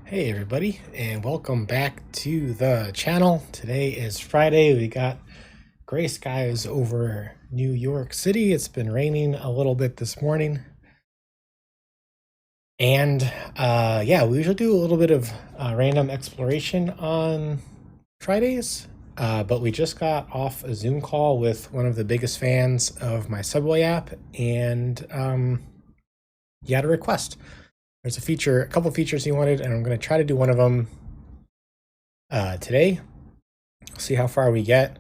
Hey everybody, and welcome back to the channel. Today is Friday. We got gray skies over New York City. It's been raining a little bit this morning. And yeah, we usually do a little bit of random exploration on Fridays. But we just got off a Zoom call with one of the biggest fans of my Subway app, and he had a request. There's a couple features he wanted, and I'm going to try to do one of them today. See how far we get.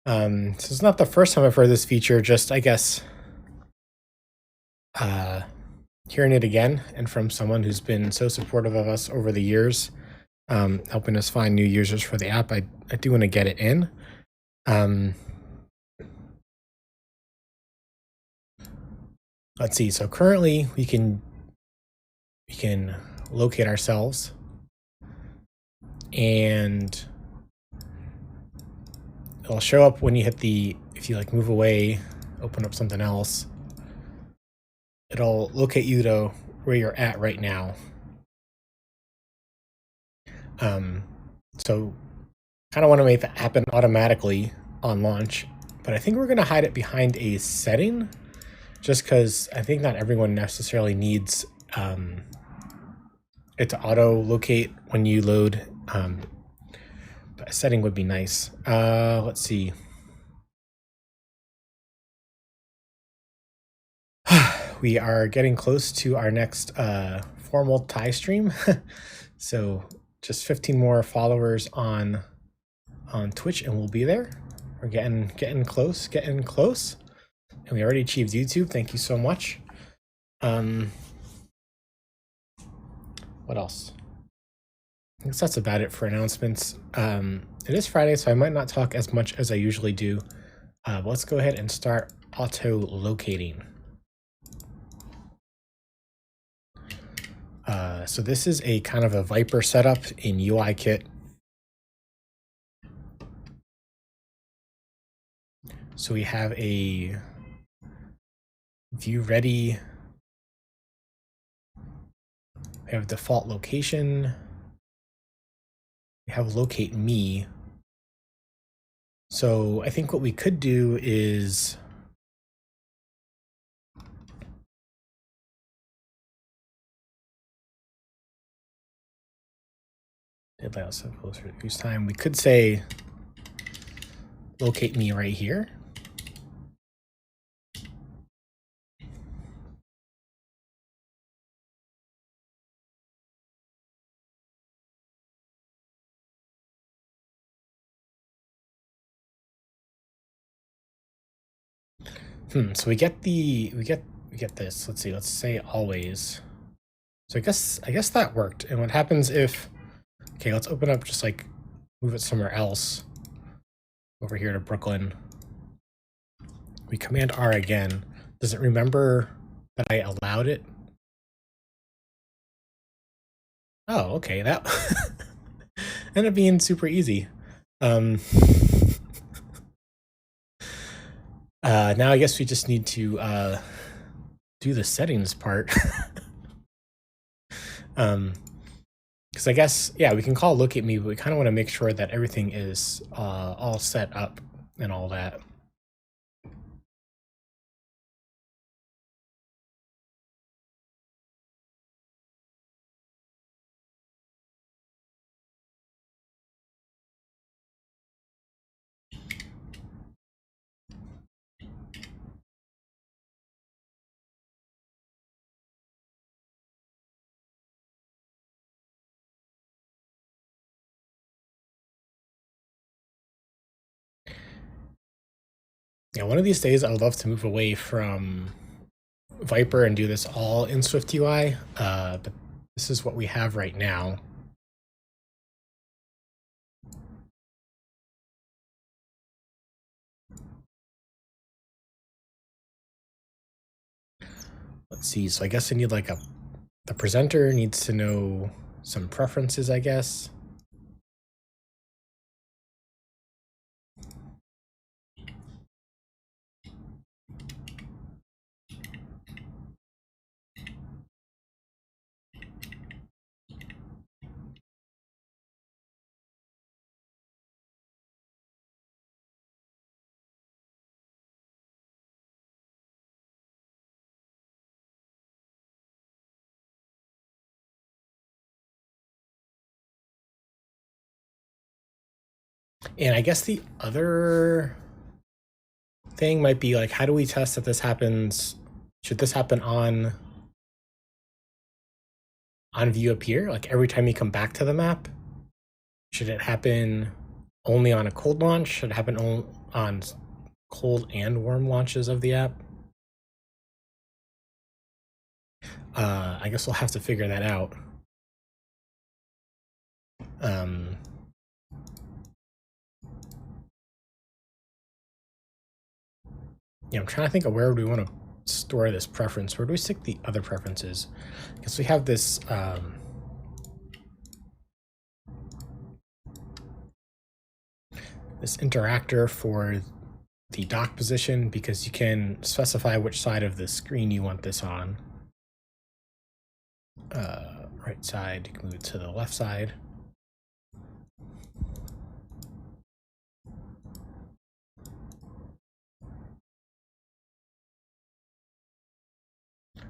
So it's not the first time I've heard this feature, just I guess hearing it again, and from someone who's been so supportive of us over the years, helping us find new users for the app. I do want to get it in. Let's see. So currently we can locate ourselves, and it'll show up when you hit if you like move away, open up something else. It'll locate you to where you're at right now. So kind of want to make that happen automatically on launch, but I think we're going to hide it behind a setting, just because I think not everyone necessarily needs it to auto locate when you load. But a setting would be nice. Let's see. We are getting close to our next formal Thai stream. So just 15 more followers on Twitch and we'll be there. We're getting close. And we already achieved YouTube. Thank you so much. What else? I guess that's about it for announcements. It is Friday, so I might not talk as much as I usually do. But let's go ahead and start auto-locating. So this is a kind of a Viper setup in UIKit. So we have a view ready. We have default location. We have locate me. So I think what we could do is deadline also closer to use time. We could say locate me right here. So we get this. Let's see. Let's say always. So I guess that worked. And what happens if? Okay, let's open up. Just like move it somewhere else. Over here to Brooklyn. We command R again. Does it remember that I allowed it? Oh, okay. That ended up being super easy. Now I guess we just need to do the settings part. Because I guess, yeah, we can call look at me, but we kind of want to make sure that everything is all set up and all that. Yeah, one of these days I would love to move away from Viper and do this all in SwiftUI, but this is what we have right now. Let's see, so I guess I need like the presenter needs to know some preferences, I guess. And I guess the other thing might be like, how do we test that this happens? Should this happen on view up here? Like every time you come back to the map? Should it happen only on a cold launch? Should it happen on cold and warm launches of the app? I guess we'll have to figure that out. Yeah, I'm trying to think of where would we want to store this preference. Where do we stick the other preferences? I guess we have this this interactor for the dock position, because you can specify which side of the screen you want this on. Right side, you can move it to the left side.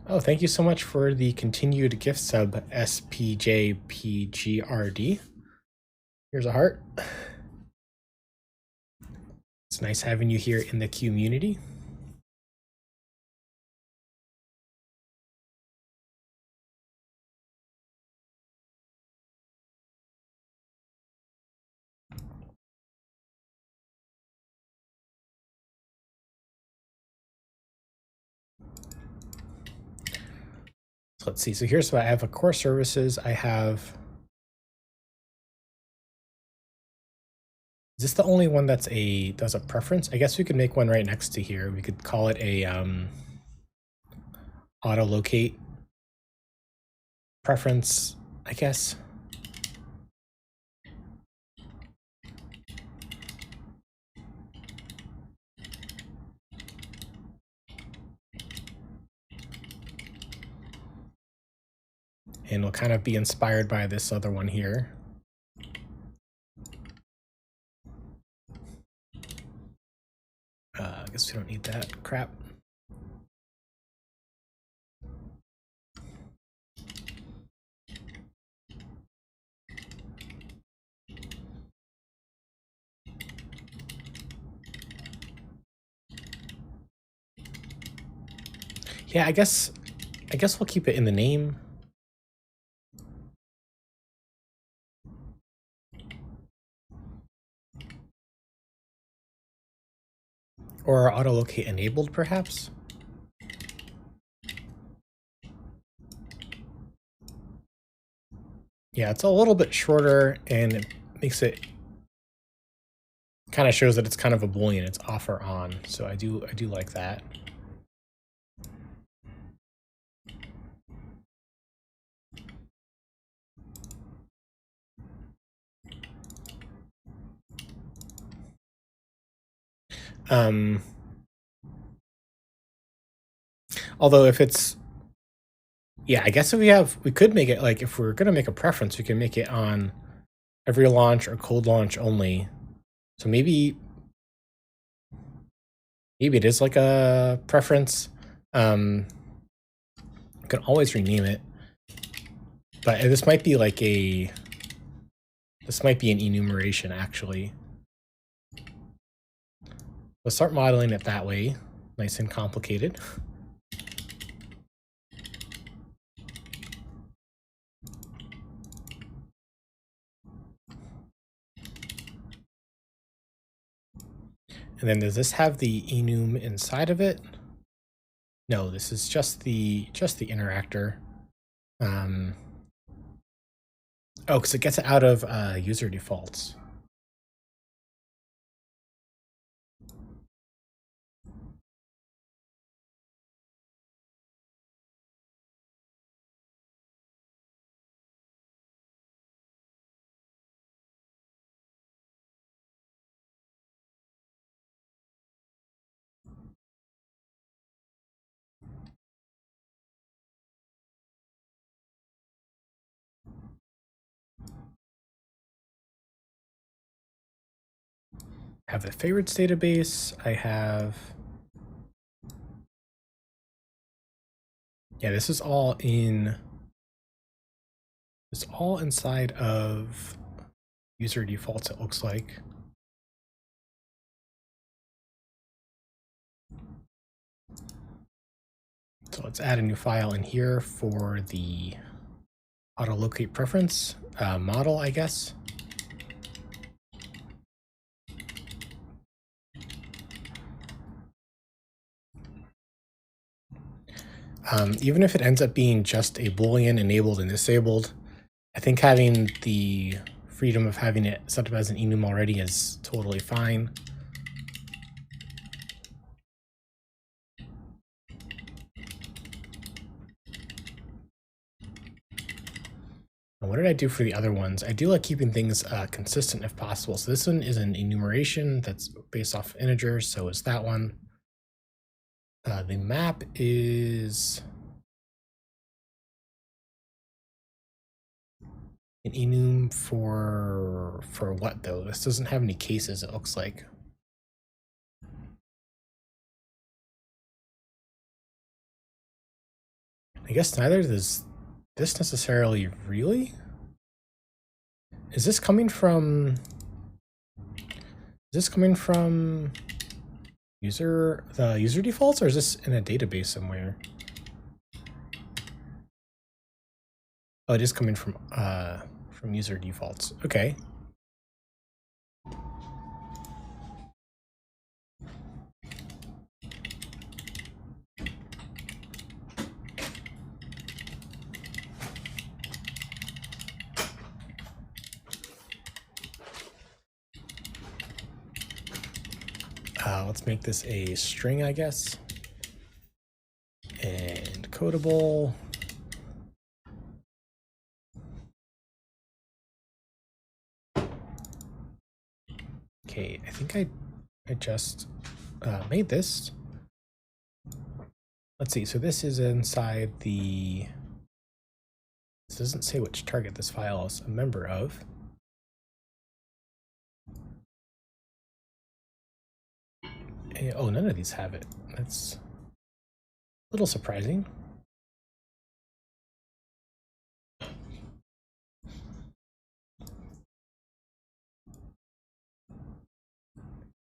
Oh, thank you so much for the continued gift sub, SPJPGRD. Here's a heart. It's nice having you here in the community. So let's see. So here's what I have: a core services. I have. Is this the only one that's does a preference? I guess we could make one right next to here. We could call it a auto locate preference, I guess. And we'll kind of be inspired by this other one here. I guess we don't need that crap. Yeah, I guess we'll keep it in the name. Or auto locate enabled, perhaps. Yeah, it's a little bit shorter, and it makes it kind of shows that it's kind of a boolean. It's off or on, so I do like that. Although if it's, yeah, I guess if we could make it like, if we're gonna make a preference, we can make it on every launch or cold launch only. So maybe it is like a preference. You can always rename it, but this might be like an enumeration actually. Let's start modeling it that way, nice and complicated. And then does this have the enum inside of it? No, this is just the interactor. Oh, because it gets it out of user defaults. I have the favorites database. I have, yeah, this is all in, it's all inside of user defaults, it looks like. So let's add a new file in here for the auto locate preference model, I guess. Even if it ends up being just a Boolean enabled and disabled, I think having the freedom of having it set up as an enum already is totally fine. And what did I do for the other ones? I do like keeping things consistent if possible. So this one is an enumeration that's based off integers, so is that one. The map is an enum for what though? This doesn't have any cases, it looks like. I guess neither does this necessarily, really? Is this coming from the user defaults, or is this in a database somewhere? Oh, it is coming from user defaults. Okay. Let's make this a string, I guess. And codable. Okay, I think I just made this. Let's see, so this is inside the... This doesn't say which target this file is a member of. Oh, none of these have it. That's a little surprising.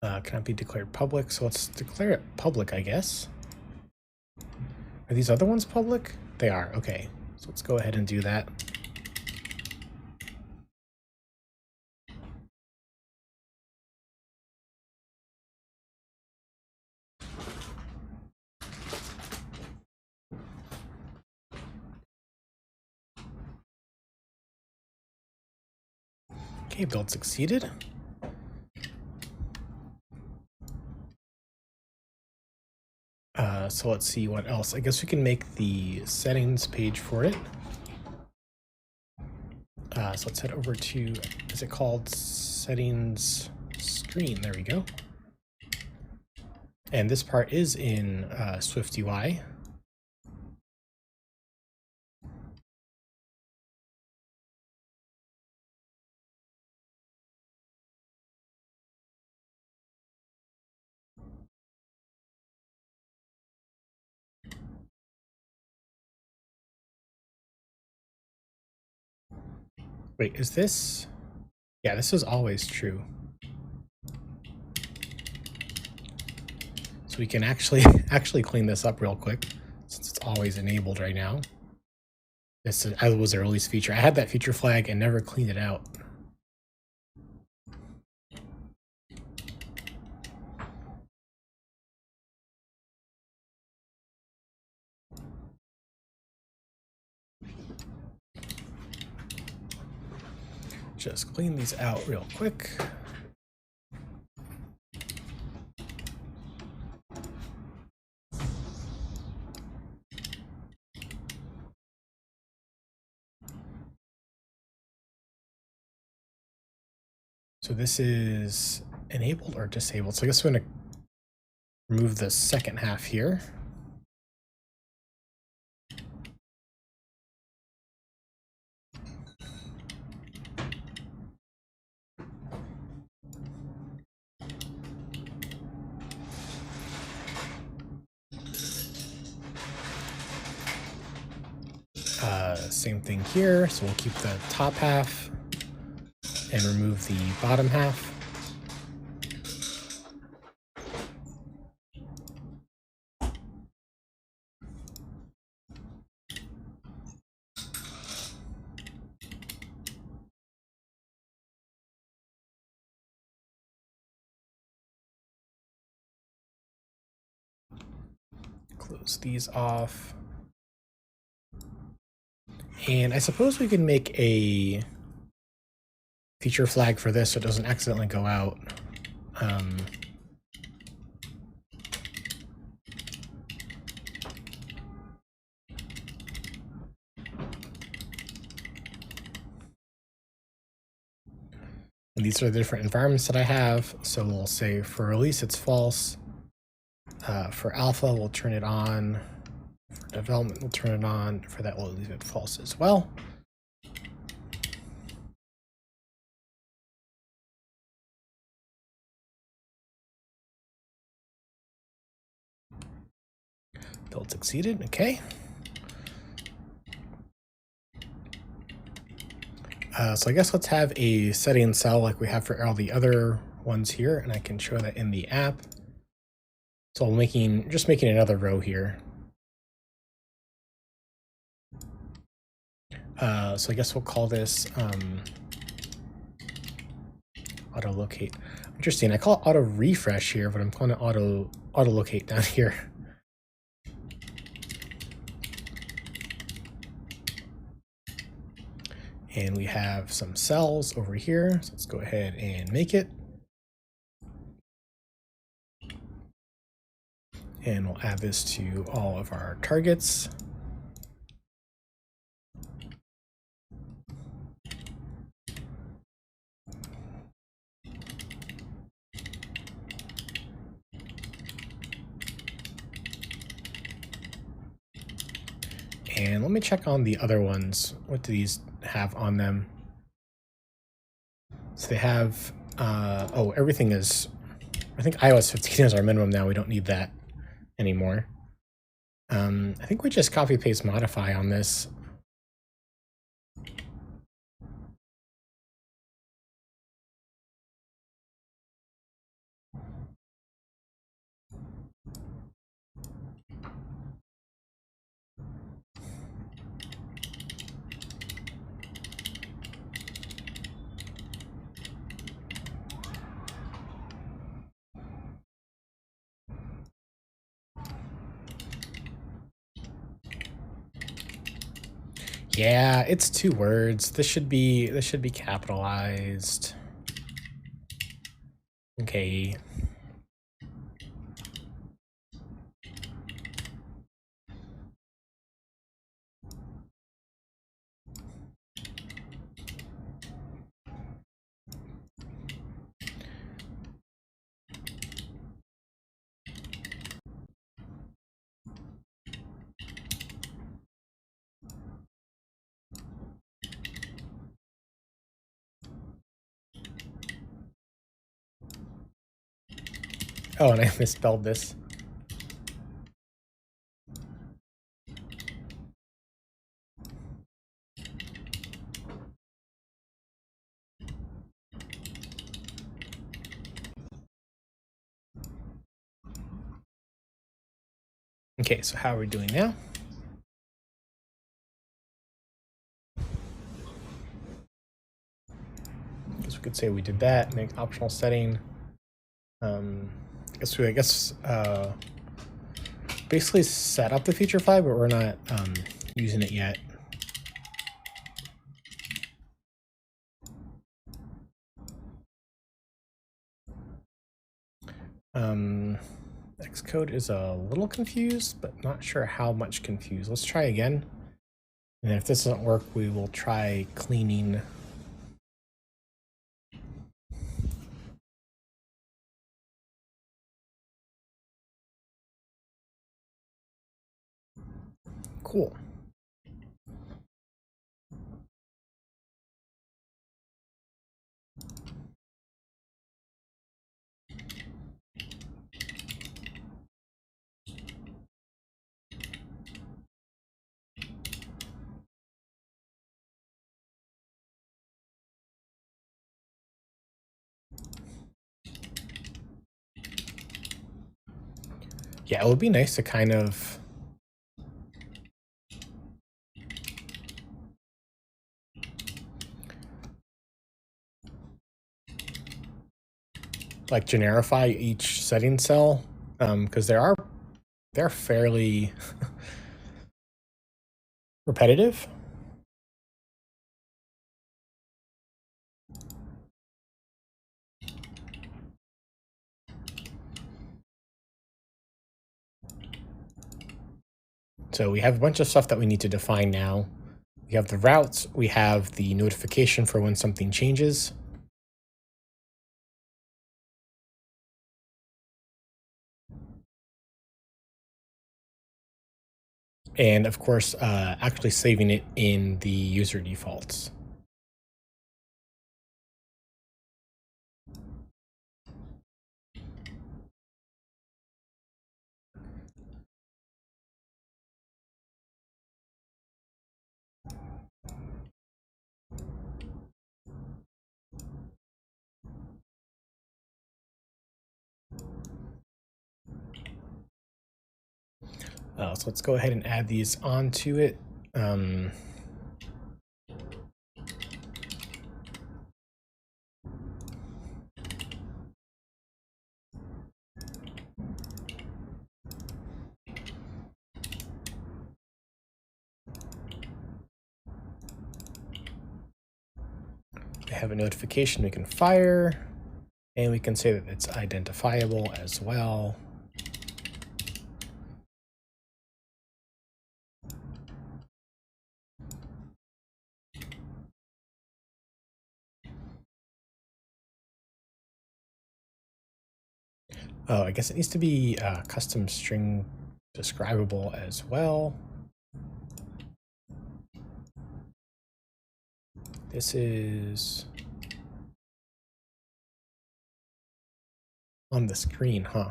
Cannot be declared public, so let's declare it public, I guess. Are these other ones public? They are, okay. So let's go ahead and do that. Okay, build succeeded. So let's see what else. I guess we can make the settings page for it. So let's head over to, is it called settings screen? There we go. And this part is in Swift UI. Wait, is this? Yeah, this is always true. So we can actually clean this up real quick, since it's always enabled right now. This was a release feature. I had that feature flag and never cleaned it out. Just clean these out real quick. So this is enabled or disabled. So I guess we're going to remove the second half here. Same thing here. So we'll keep the top half and remove the bottom half. close these off. And I suppose we can make a feature flag for this so it doesn't accidentally go out. And these are the different environments that I have. So we'll say for release, it's false. For alpha, we'll turn it on. For development, we'll turn it on. For that, we'll leave it false as well. Build succeeded, okay. So I guess let's have a setting cell like we have for all the other ones here, and I can show that in the app. So I'm just making another row here. So I guess we'll call this auto locate. Interesting. I call it auto refresh here, but I'm calling it auto locate down here. And we have some cells over here. So let's go ahead and make it. And we'll add this to all of our targets. And let me check on the other ones. What do these have on them? So they have, oh, everything is, I think iOS 15 is our minimum now. We don't need that anymore. I think we just copy paste modify on this. Yeah, it's 2 words. This should be capitalized. Okay. Oh, and I misspelled this. Okay, so how are we doing now? I guess we could say we did that, make optional setting. I guess basically set up the feature flag, but we're not using it yet. Xcode is a little confused, but not sure how much confused. Let's try again. And if this doesn't work, we will try cleaning. Cool. Yeah, it would be nice to kind of like generify each setting cell, because there are they're fairly repetitive. So we have a bunch of stuff that we need to define now. We have the routes, we have the notification for when something changes. And of course, actually saving it in the user defaults. So let's go ahead and add these onto it. We have a notification we can fire, and we can say that it's identifiable as well. Oh, I guess it needs to be custom string describable as well. This is on the screen, huh?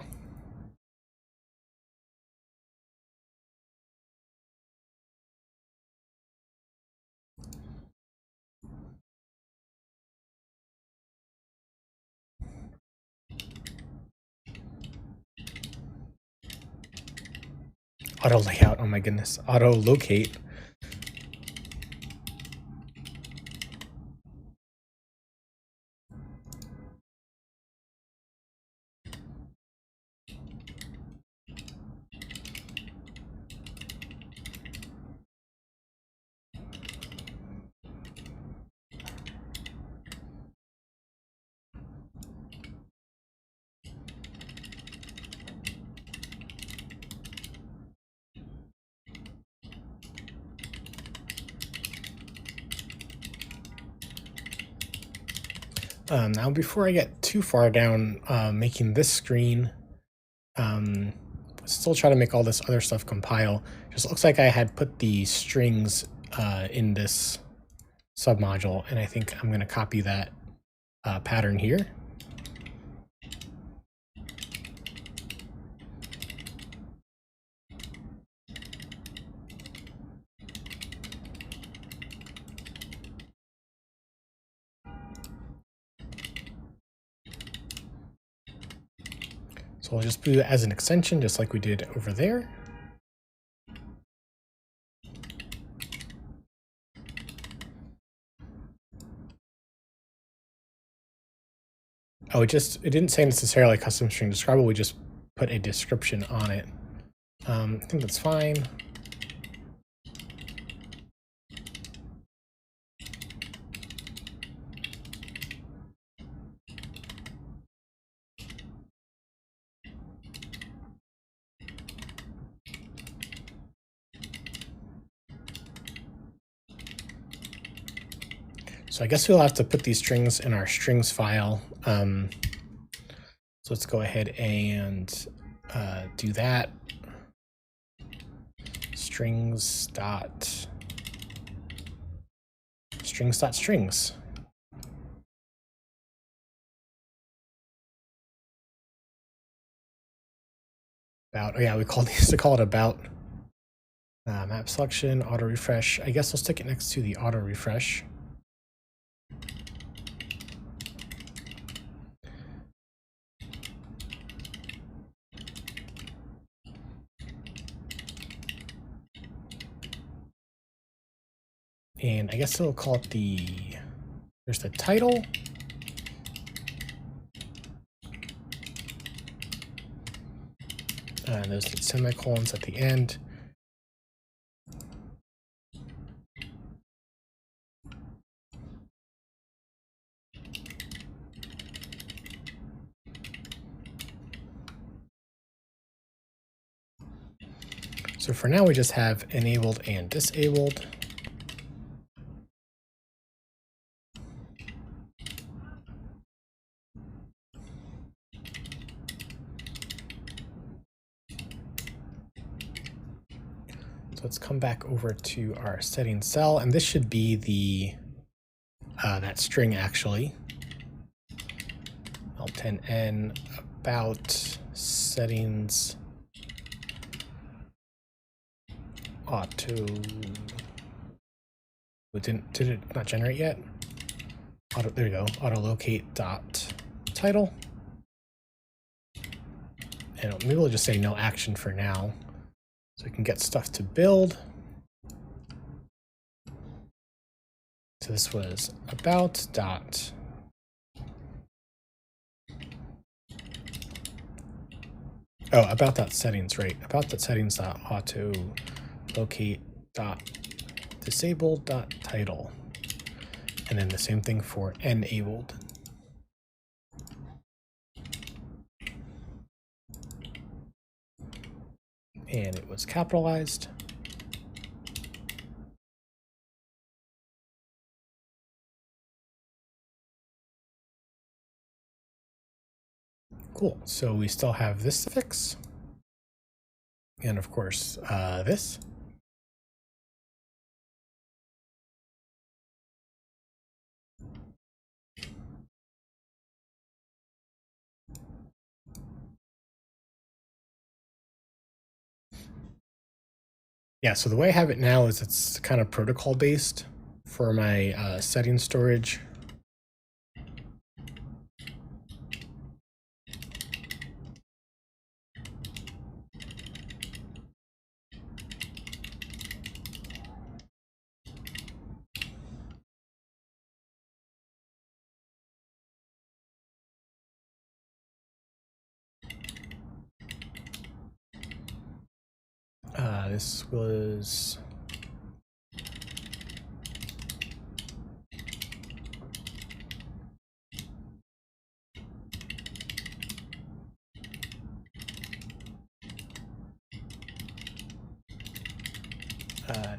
Auto layout, oh my goodness. Auto locate. Now, before I get too far down making this screen, still try to make all this other stuff compile. Just looks like I had put the strings in this submodule, and I think I'm going to copy that pattern here. So I'll just do it as an extension, just like we did over there. Oh, it didn't say necessarily custom string describable, we just put a description on it. I think that's fine. So I guess we'll have to put these strings in our strings file. So let's go ahead and do that. Strings. About, oh yeah, we used to call it about. Map selection, auto refresh. I guess I'll stick it next to the auto refresh. And I guess we'll call it there's the title. And those need semicolons at the end. So for now, we just have enabled and disabled. So let's come back over to our settings cell, and this should be the that string actually. L10N about settings auto. Did it not generate yet? Auto, there you go. Auto locate dot title. And maybe we'll just say no action for now, so we can get stuff to build. So this was about dot. Oh, about that settings, right? About that settings dot auto locate dot disabled dot title, and then the same thing for enabled. And it was capitalized. Cool. So we still have this to fix. And of course, this. Yeah, so the way I have it now is it's kind of protocol based for my settings storage. This was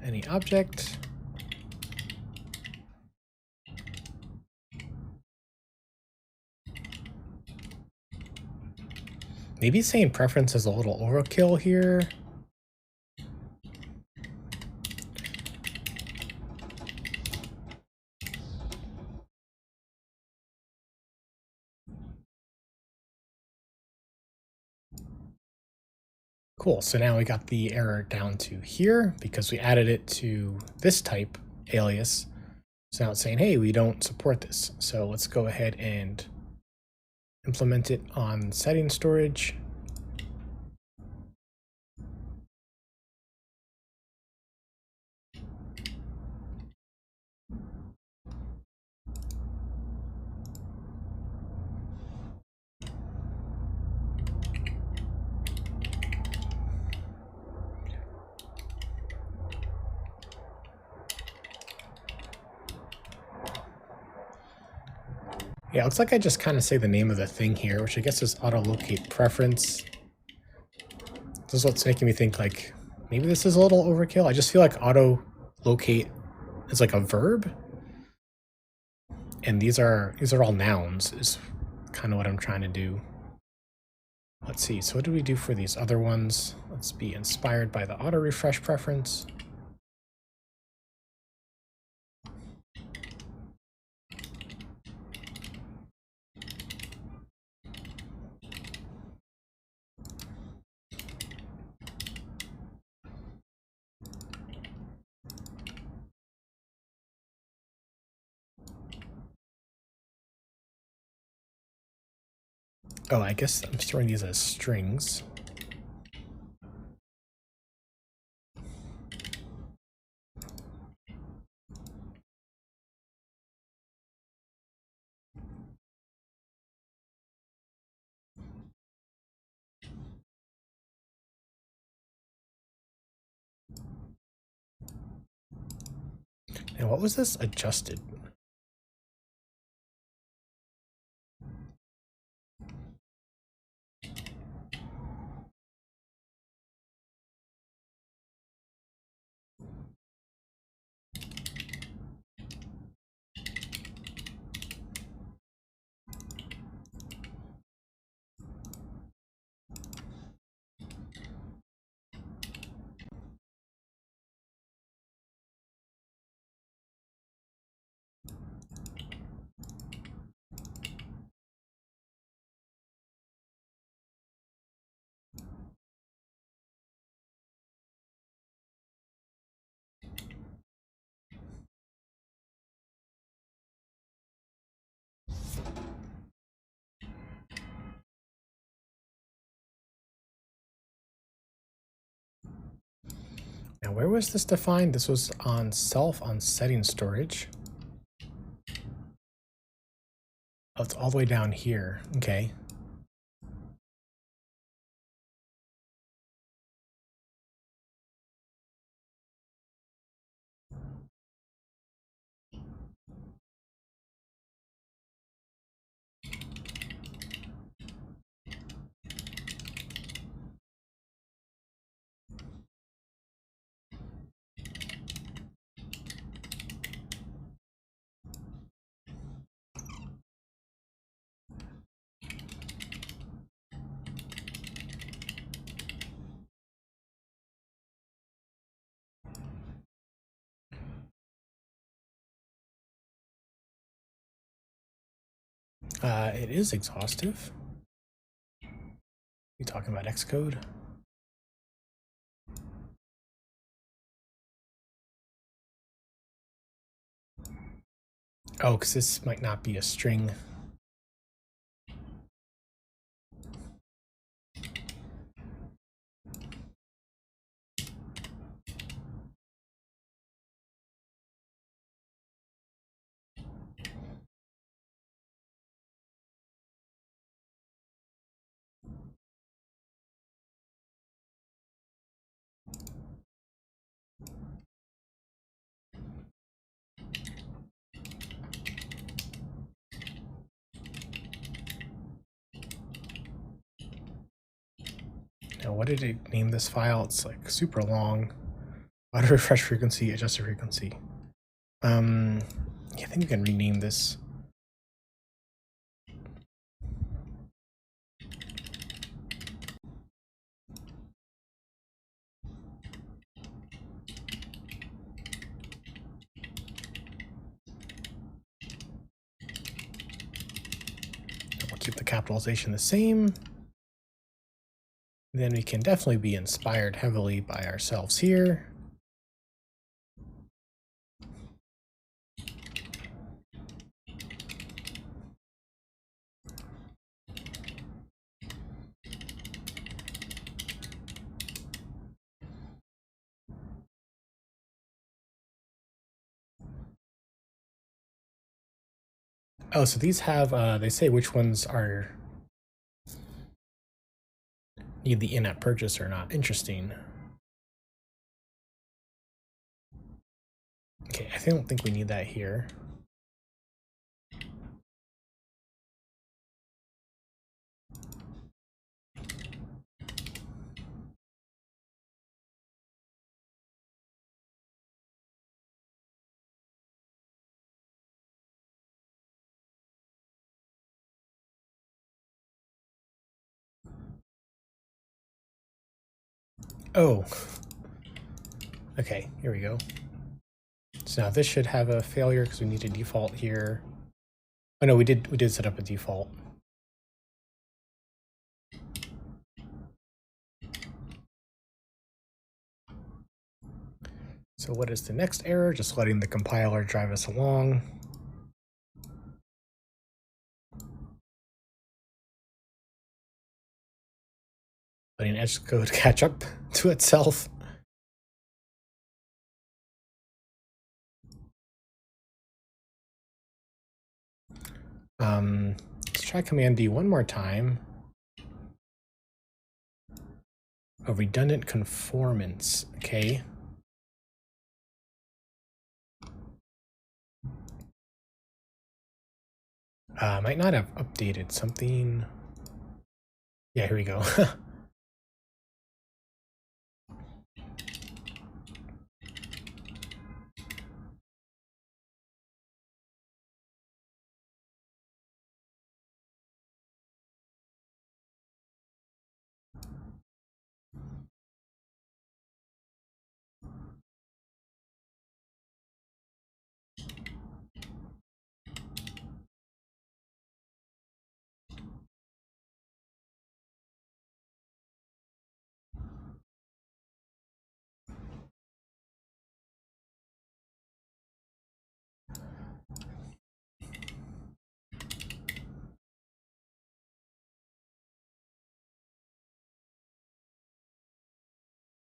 any object. Maybe saying preference is a little overkill here. Cool, so now we got the error down to here because we added it to this type alias. So now it's saying, hey, we don't support this. So let's go ahead and implement it on setting storage. Yeah, it looks like I just kind of say the name of the thing here, which I guess is auto locate preference. This is what's making me think like maybe this is a little overkill. I just feel like auto locate is like a verb, and these are all nouns. Is kind of what I'm trying to do. Let's see. So what do we do for these other ones? Let's be inspired by the auto refresh preference. Oh, I guess I'm storing these as strings. And what was this adjusted? Now, where was this defined? This was on self on setting storage. Oh, it's all the way down here. Okay. It is exhaustive. You talking about Xcode? Oh, because this might not be a string. Now, what did it name this file? It's like super long. Auto refresh frequency, adjusted frequency. Yeah, I think we can rename this. We'll keep the capitalization the same. Then we can definitely be inspired heavily by ourselves here. Oh, so these have, they say which ones are need the in-app purchase or not. Interesting. Okay, I don't think we need that here. Oh. Okay, here we go. So now this should have a failure because we need a default here. Oh no, we did set up a default. So what is the next error? Just letting the compiler drive us along. Letting Edge code catch up to itself. Let's try Command D one more time. A redundant conformance, okay. Might not have updated something. Yeah, here we go.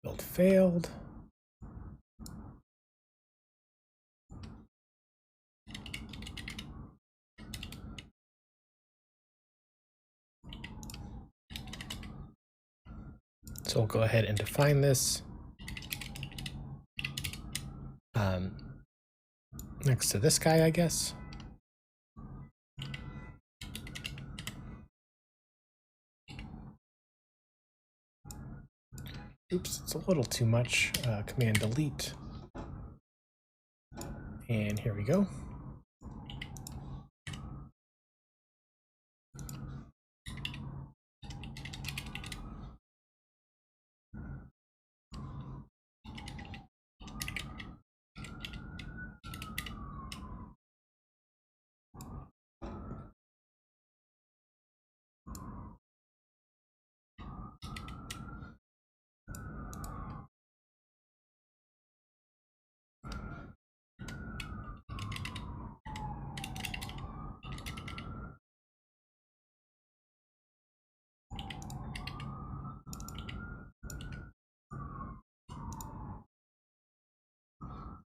Build failed. So we'll go ahead and define this next to this guy, I guess. Oops, it's a little too much. Command delete. And here we go.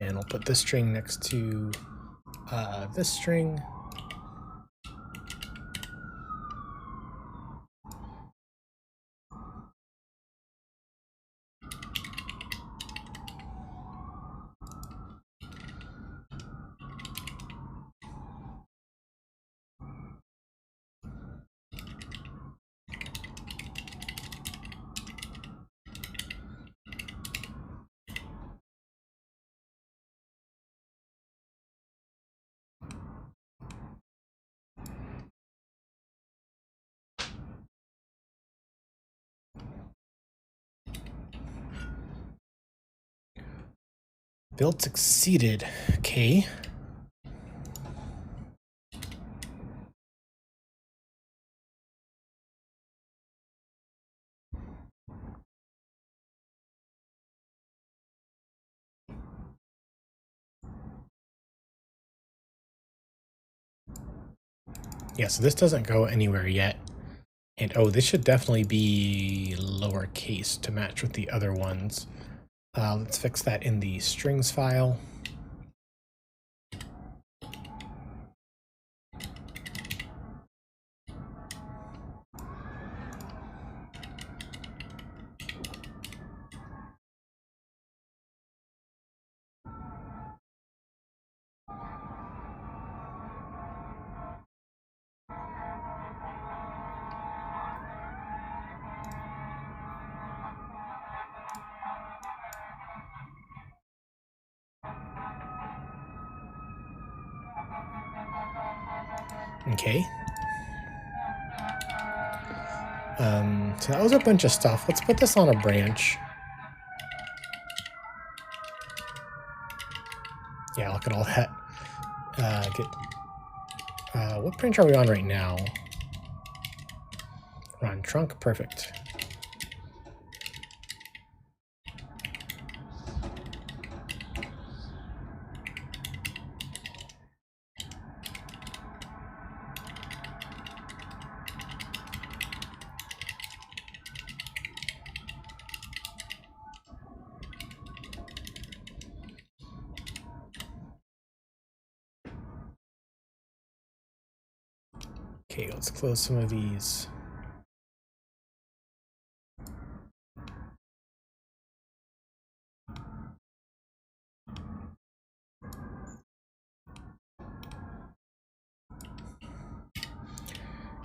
And we'll put this string next to this string. Build succeeded. Okay. Yeah, so this doesn't go anywhere yet. And oh, this should definitely be lowercase to match with the other ones. Let's fix that in the strings file. Okay. So that was a bunch of stuff. Let's put this on a branch. Yeah, look at all that. What branch are we on right now? We're on trunk. Perfect. Okay, let's close some of these.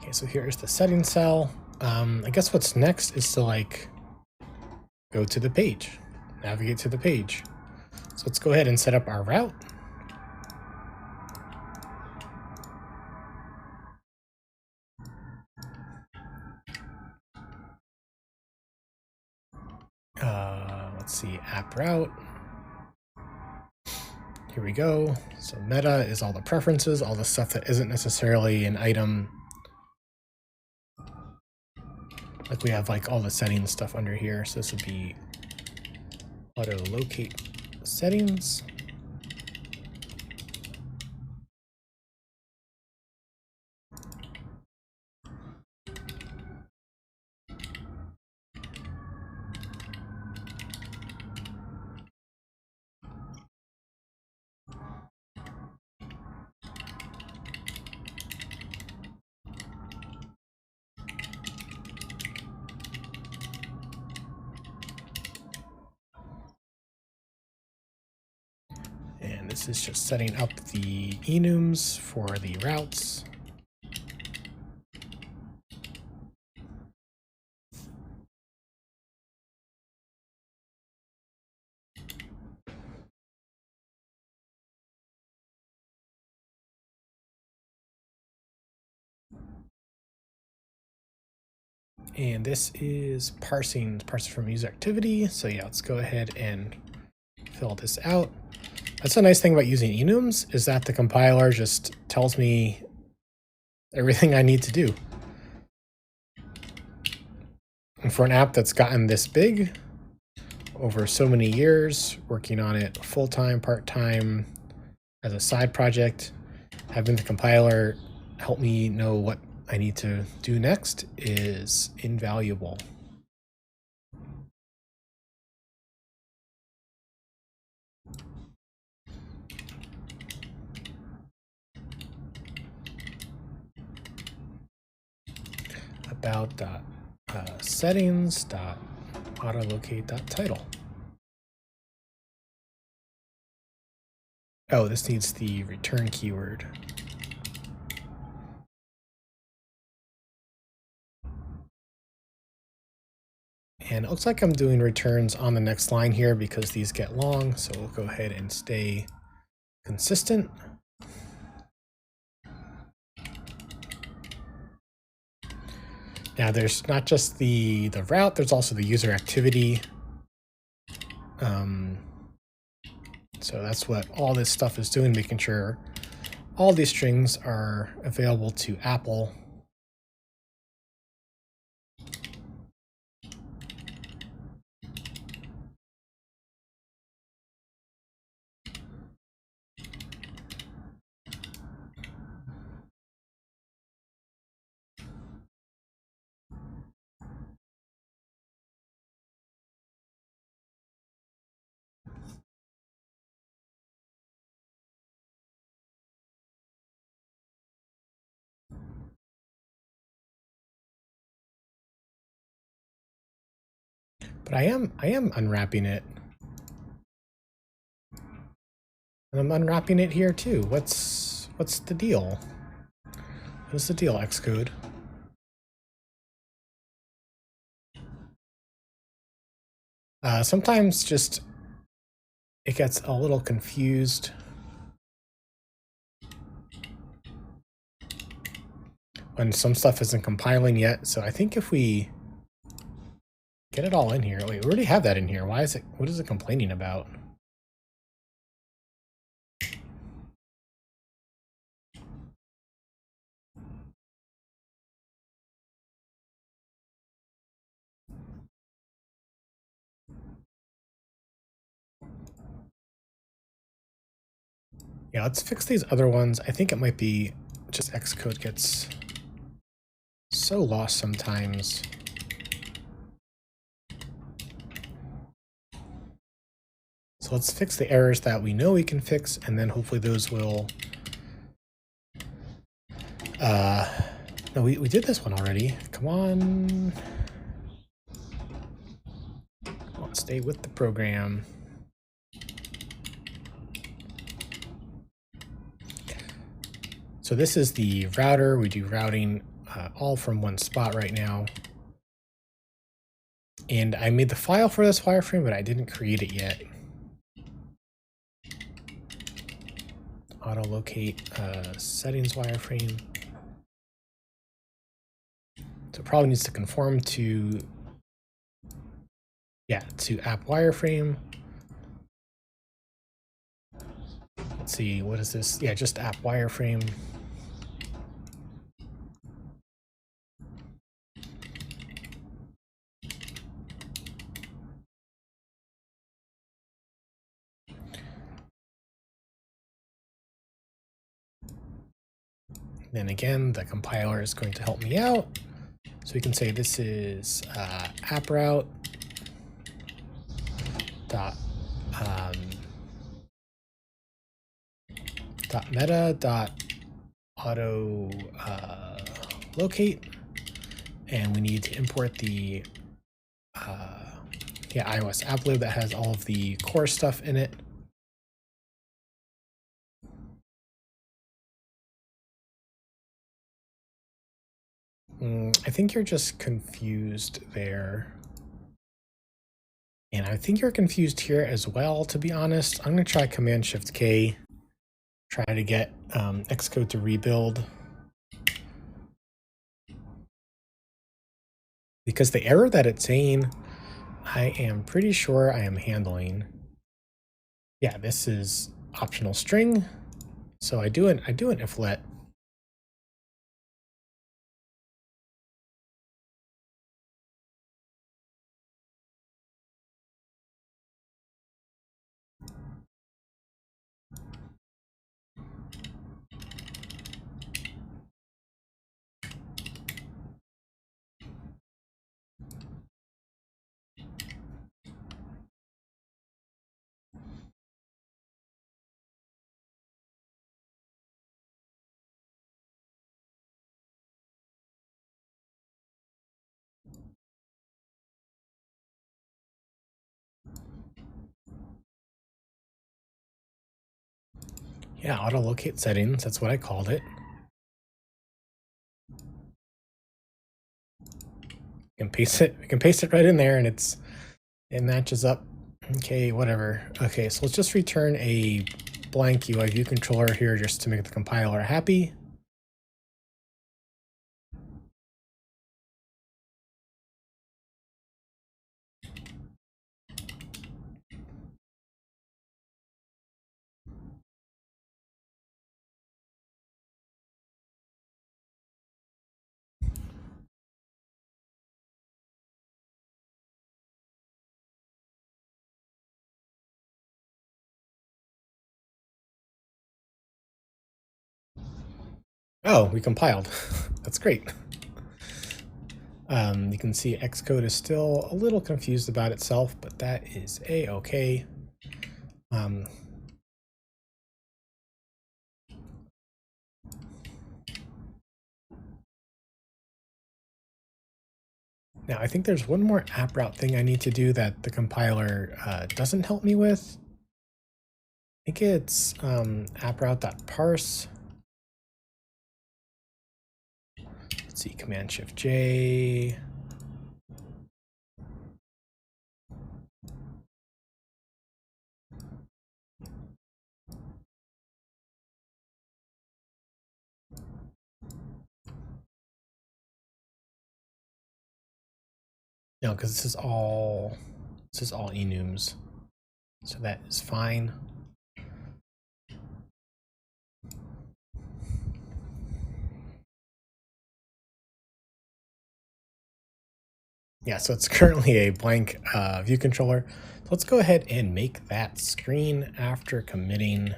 Okay, so here's the setting cell. I guess what's next is to like go to the page, navigate to the page. So let's go ahead and set up our route. Let's see, app route. Here we go. So meta is all the preferences, all the stuff that isn't necessarily an item. Like we have like all the settings stuff under here. So this would be auto locate settings. And this is just setting up the enums for the routes. And this is parsing from user activity. So yeah, let's go ahead and fill this out. That's a nice thing about using enums, is that the compiler just tells me everything I need to do. And for an app that's gotten this big over so many years, working on it full-time, part-time, as a side project, having the compiler help me know what I need to do next is invaluable. About settings autolocate title. Oh, this needs the return keyword. And it looks like I'm doing returns on the next line here because these get long, so we'll go ahead and stay consistent. Now there's not just the route, there's also the user activity. So that's what all this stuff is doing, making sure all these strings are available to Apple. But I am unwrapping it. And I'm unwrapping it here too. What's the deal? What's the deal, Xcode? Sometimes just it gets a little confused when some stuff isn't compiling yet. So I think if we get it all in here. Wait, we already have that in here. Why is it, what is it complaining about? Yeah, let's fix these other ones. I think it might be just Xcode gets so lost sometimes. So let's fix the errors that we know we can fix, and then hopefully those will... No, we did this one already. Come on. Come on, stay with the program. So this is the router. We do routing all from one spot right now. And I made the file for this wireframe, but I didn't create it yet. Auto locate settings wireframe. So it probably needs to conform to, to app wireframe. Let's see, what is this? Yeah, just app wireframe. Then again, the compiler is going to help me out. So we can say this is app route dot meta dot auto locate, and we need to import the iOS app lib that has all of the core stuff in it. I think you're just confused there. And I think you're confused here as well, to be honest. I'm going to try Command-Shift-K, try to get Xcode to rebuild. Because the error that it's saying, I am pretty sure I am handling. Yeah, this is optional string. So I do an if let. Yeah, auto locate settings, that's what I called it. We can paste it right in there, and it matches up. Okay, whatever. Okay, so let's just return a blank UI view controller here just to make the compiler happy. Oh, we compiled. That's great. You can see Xcode is still a little confused about itself, but that is a-okay. Now, I think there's one more app route thing I need to do that the compiler doesn't help me with. I think it's app route.parse. Let's see, Command-Shift-J. No, because this is all enums, so that is fine. Yeah, so it's currently a blank view controller. So let's go ahead and make that screen after committing.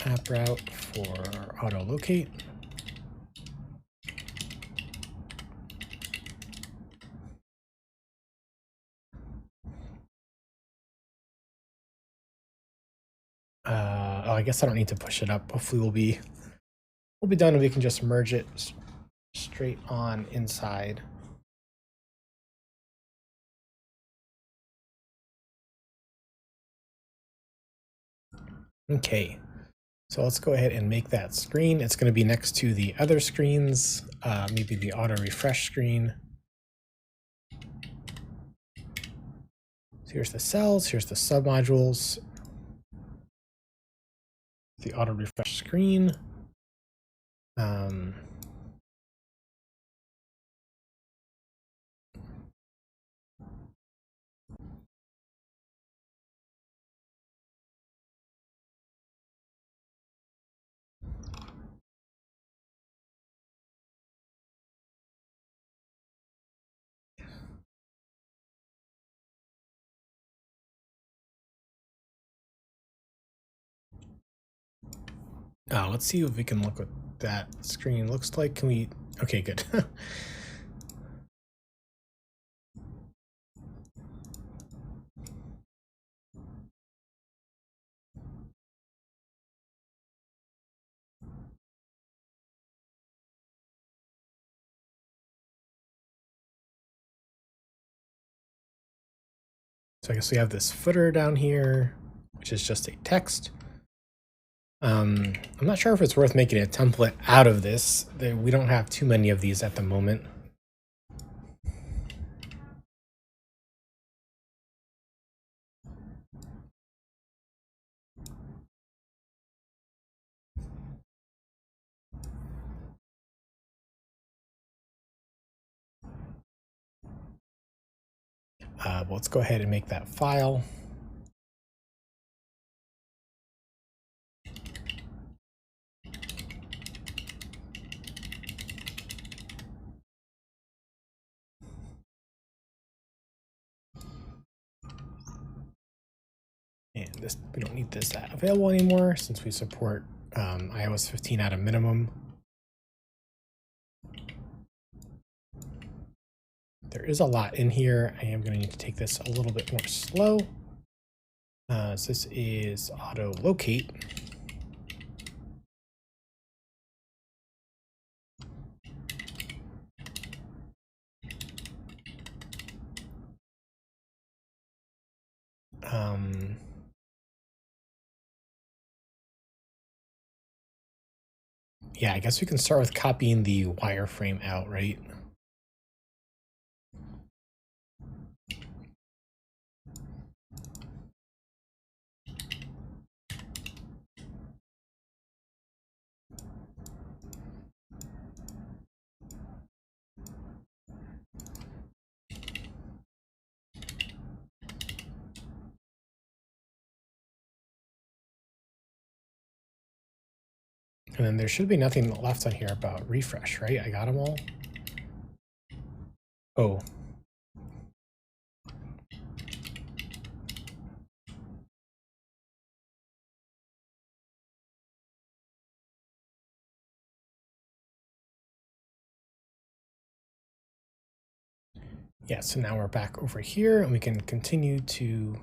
App route for auto locate. Oh, I guess I don't need to push it up. Hopefully we'll be done and we can just merge it straight on inside. Okay, so let's go ahead and make that screen. It's going to be next to the other screens, maybe the auto refresh screen. So here's the cells, here's the submodules, the auto refresh screen. Let's see if we can look what that screen looks like. Can we? Okay, good. So I guess we have this footer down here, which is just a text. I'm not sure if it's worth making a template out of this. We don't have too many of these at the moment. But let's go ahead and make that file. And this, we don't need this available anymore since we support iOS 15 at a minimum. There is a lot in here. I am going to need to take this a little bit more slow. So this is auto locate. Yeah, I guess we can start with copying the wireframe out, right? And then there should be nothing left on here about refresh, right? I got them all. Oh. Yeah, so now we're back over here and we can continue to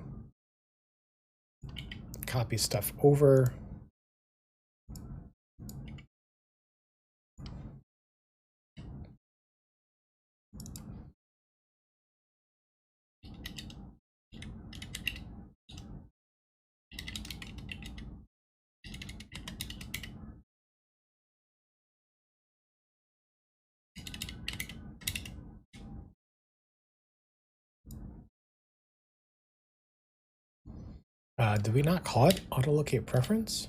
copy stuff over. Did we not call it auto-locate preference?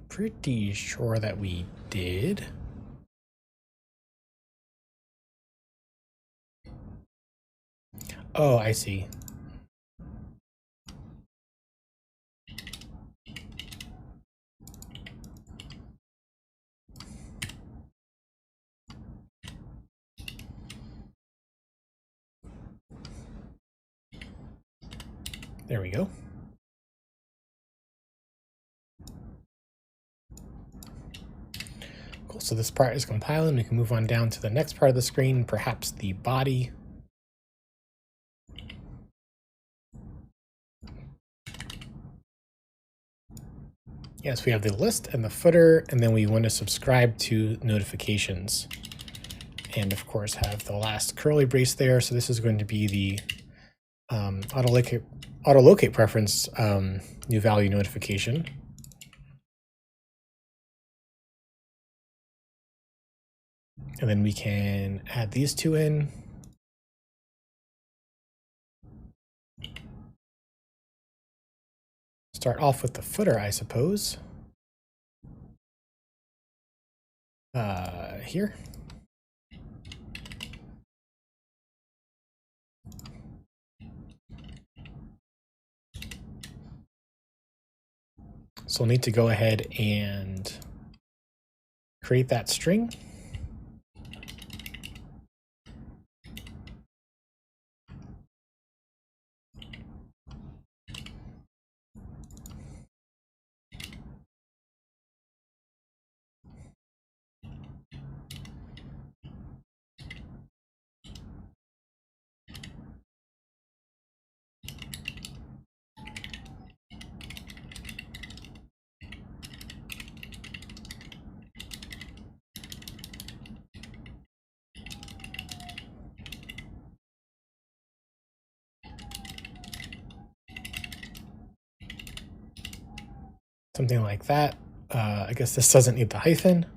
Pretty sure that we did. Oh, I see. There we go. Cool, so this part is compiling. We can move on down to the next part of the screen, perhaps the body. Yes, we have the list and the footer, and then we want to subscribe to notifications. And of course have the last curly brace there. So this is going to be the auto locate preference, new value notification. And then we can add these two in. Start off with the footer, I suppose. Here. So we'll need to go ahead and create that string. Something like that. I guess this doesn't need the hyphen.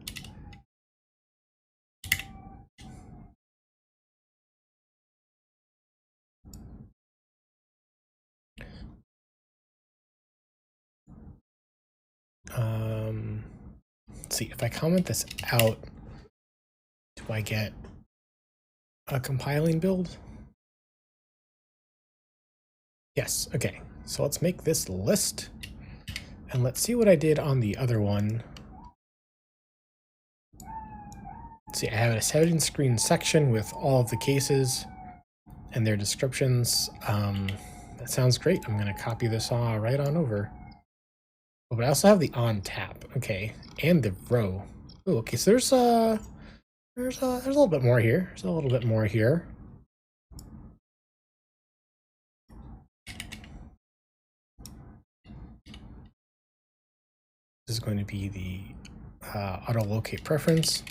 Let's see, if I comment this out, do I get a compiling build? Yes, okay. So let's make this list. And let's see what I did on the other one. Let's see, I have a 7-screen section with all of the cases and their descriptions. That sounds great. I'm going to copy this all right on over. Oh, but I also have the on tap, okay, and the row. Oh, okay. So there's a little bit more here. There's a little bit more here. This is going to be the auto locate preference.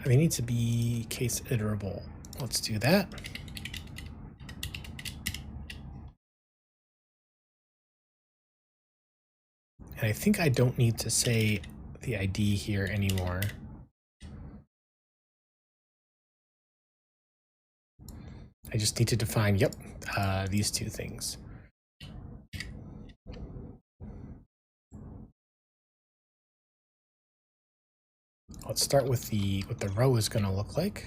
They need to be case iterable. Let's do that. And I think I don't need to say the ID here anymore. I just need to define, yep, these two things. Let's start with what the row is going to look like.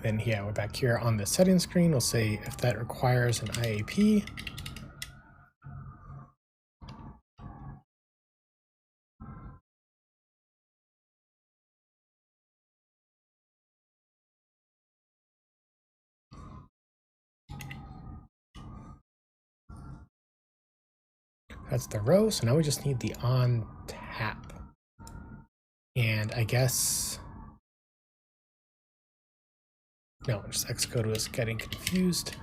Then yeah, we're back here on the settings screen. We'll say if that requires an IAP. That's the row. So now we just need the on tap. And I guess, no, just Xcode was getting confused.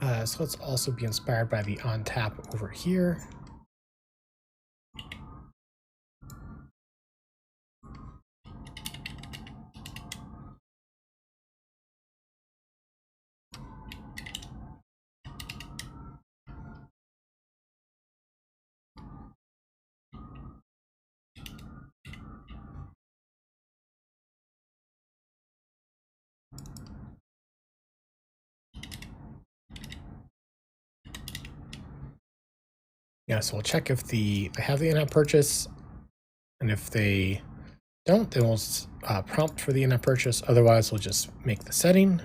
So let's also be inspired by the on tap over here. Yeah, so we'll check if they have the in-app purchase, and if they don't, then we'll prompt for the in-app purchase. Otherwise, we'll just make the setting.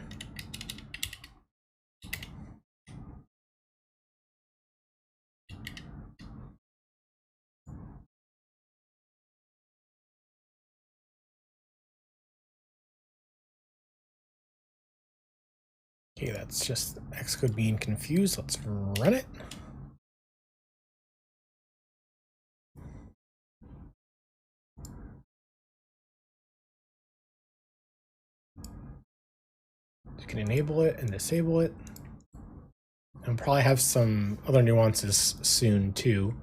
Okay, that's just Xcode being confused. Let's run it. You can enable it and disable it. And probably have some other nuances soon too,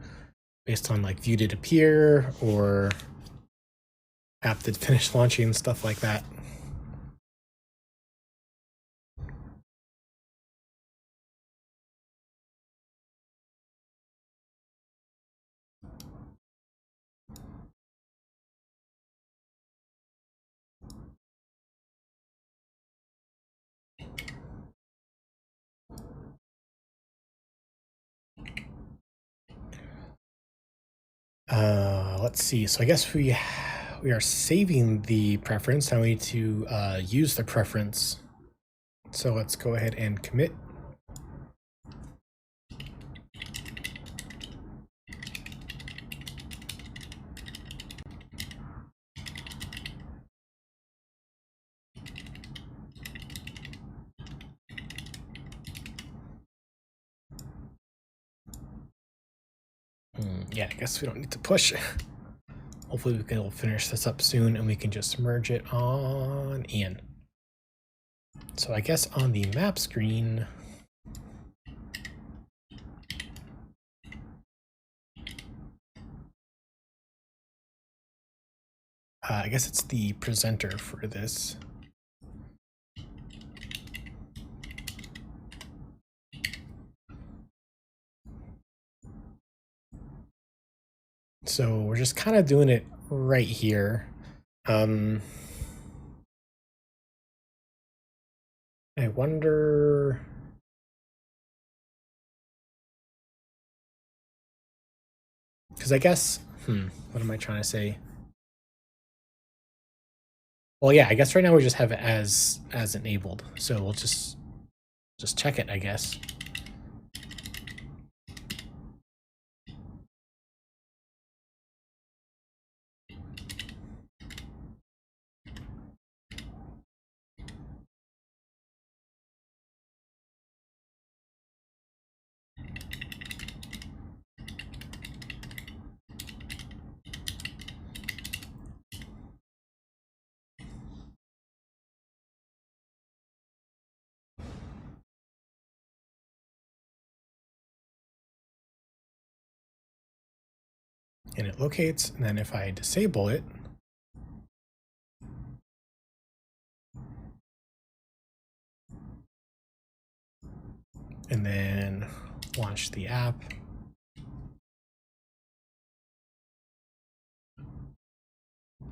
based on like view did appear or app did finish launching and stuff like that. Let's see. So I guess we are saving the preference. Now we need to use the preference. So let's go ahead and commit. Yeah, I guess we don't need to push. Hopefully we can finish this up soon and we can just merge it on in. So I guess on the map screen, I guess it's the presenter for this. So we're just kind of doing it right here. I wonder. Because I guess, what am I trying to say? Well, yeah, I guess right now we just have it as enabled. So we'll just check it, I guess. And it locates, and then if I disable it, and then launch the app,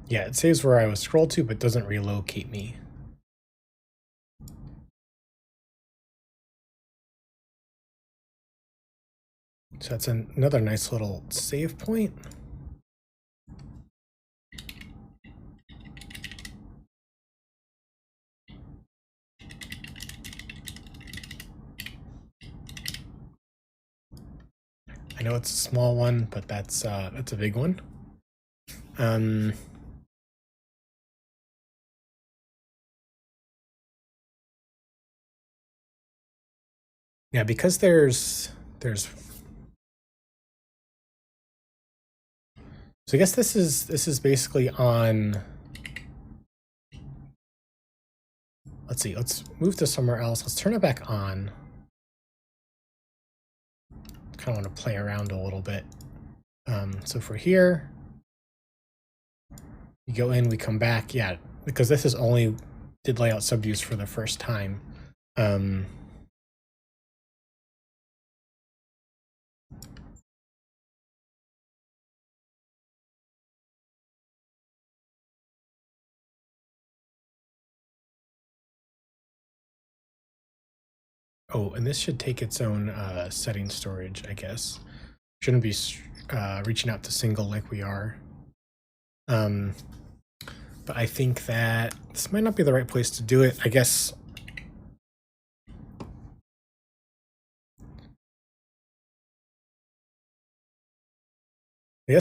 yeah, it saves where I was scrolled to, but doesn't relocate me. So that's another nice little save point. I know it's a small one, but that's a big one. Yeah, because there's so I guess this is basically on. Let's see. Let's move to somewhere else. Let's turn it back on. Kind of want to play around a little bit. So for here, we go in, we come back. Yeah, because this is only did layout subviews for the first time. Oh, and this should take its own setting storage, I guess. Shouldn't be reaching out to single like we are. But I think that this might not be the right place to do it. I guess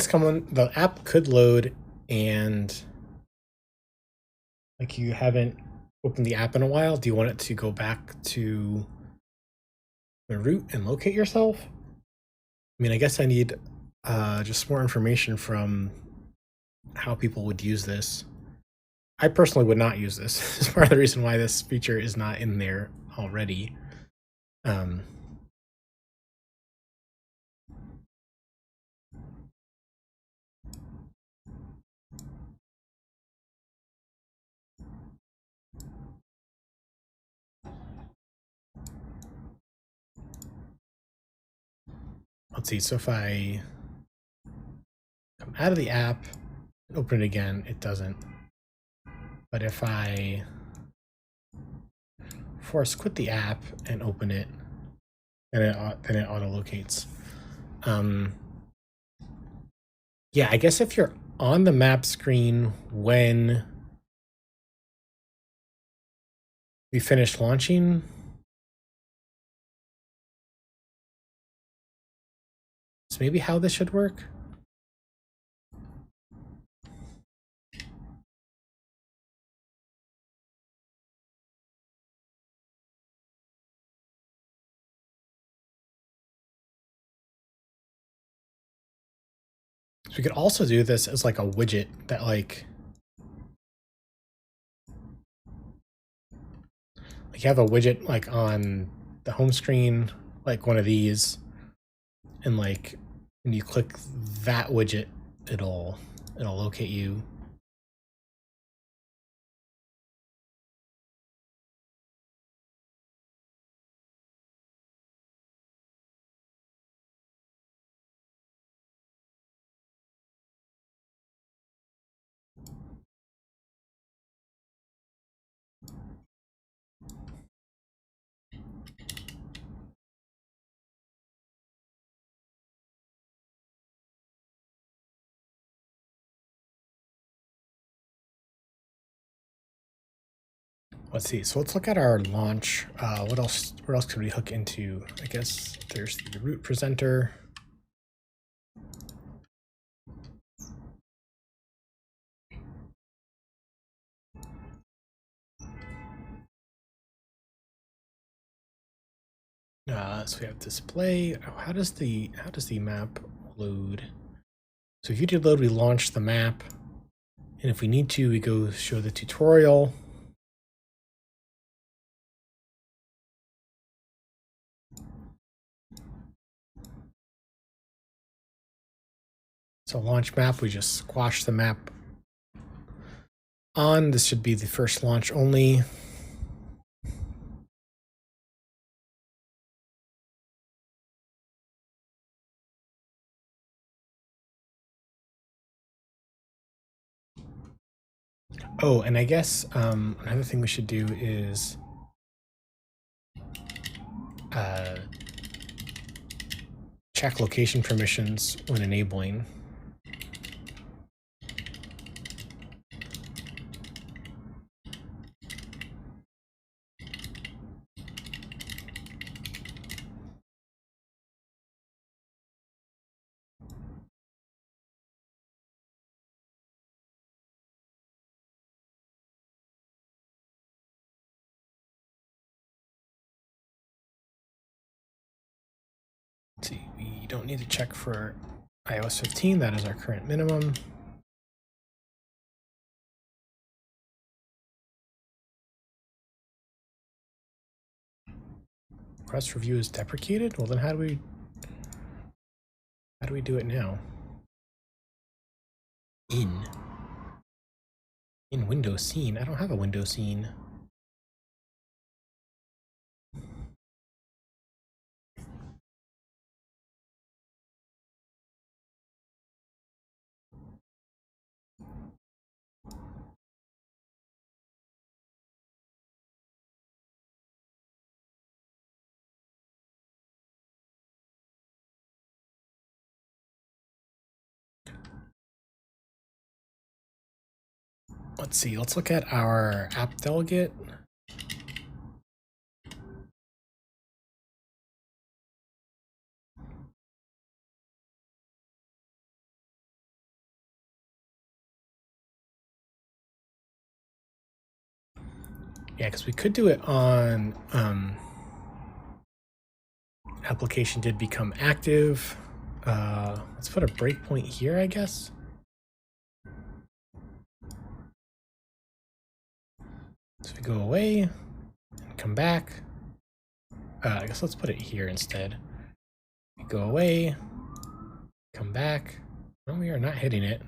come on, the app could load and like you haven't opened the app in a while. Do you want it to go back to the root and locate yourself? I mean, I guess I need just more information from how people would use this. I personally would not use this. This is part of the reason why this feature is not in there already. Let's see. So if I come out of the app and open it again, it doesn't. But if I force quit the app and open it, then it auto locates. Yeah, I guess if you're on the map screen when we finish launching, it's maybe how this should work. So we could also do this as like a widget that like you have a widget like on the home screen, like one of these, and like when you click that widget, it'll locate you. Let's see. So let's look at our launch. What else? Where else could we hook into? I guess there's the root presenter. So we have display. Oh, how does the map load? So if you did load, we launch the map, and if we need to, we go show the tutorial. So launch map, we just squash the map on. This should be the first launch only. Oh, and I guess another thing we should do is check location permissions when enabling. Let's see, we don't need to check for iOS 15. That is our current minimum. Request review is deprecated. Well, then how do we do it now? In window scene. I don't have a window scene. let's see, let's look at our app delegate. Yeah, because we could do it on application did become active. Let's put a breakpoint here, I guess. So we go away and come back. I guess let's put it here instead. We go away, come back. No, we are not hitting it.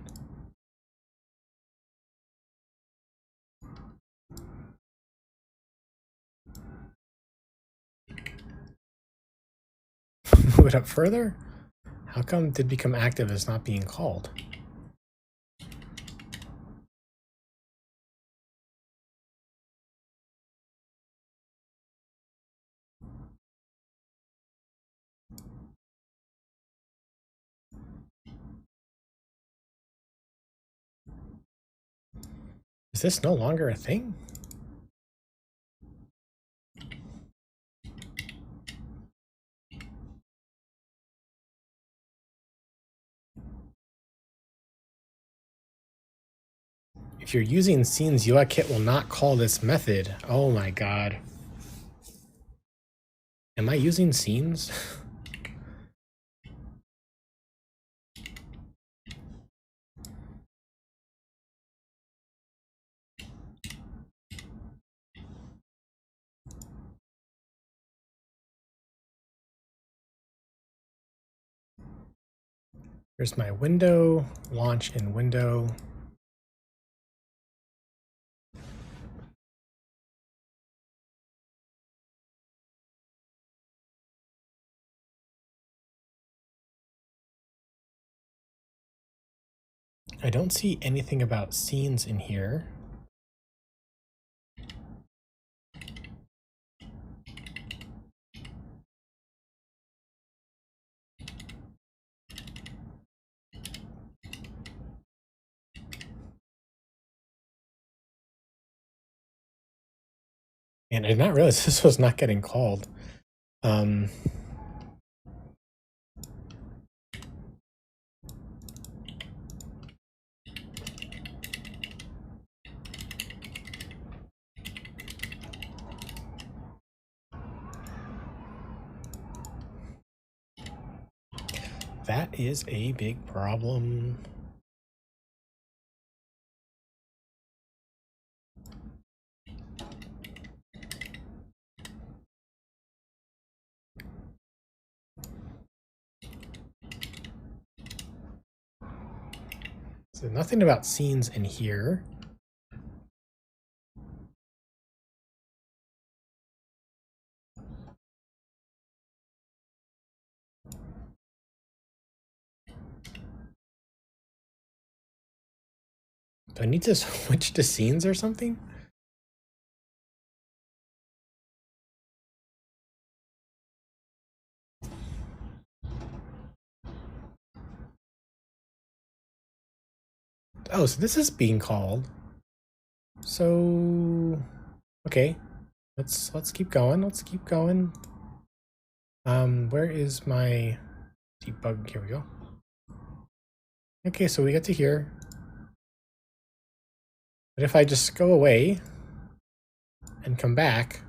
Move it up further? How come did become active is not being called? Is this no longer a thing? If you're using scenes, UIKit will not call this method. Oh my god. Am I using scenes? Here's my window, launch in window. I don't see anything about scenes in here. And I did not realize this was not getting called. That is a big problem. So nothing about scenes in here. Do I need to switch to scenes or something? Oh, so this is being called. So okay. Let's keep going. Let's keep going. Where is my debug? Here we go. Okay, so we get to here. But if I just go away and come back.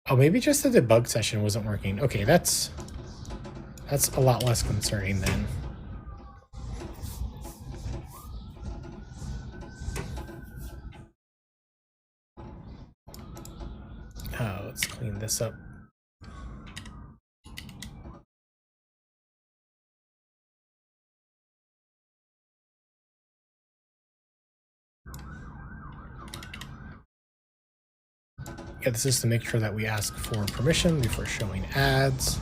Oh, maybe just the debug session wasn't working. Okay, that's a lot less concerning then. Let's clean this up. Yeah, this is to make sure that we ask for permission before showing ads.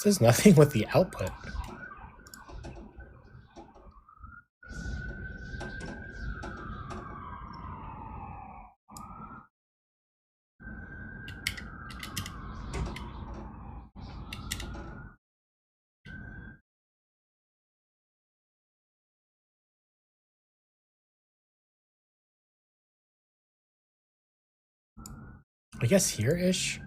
does nothing with the output. I guess here-ish.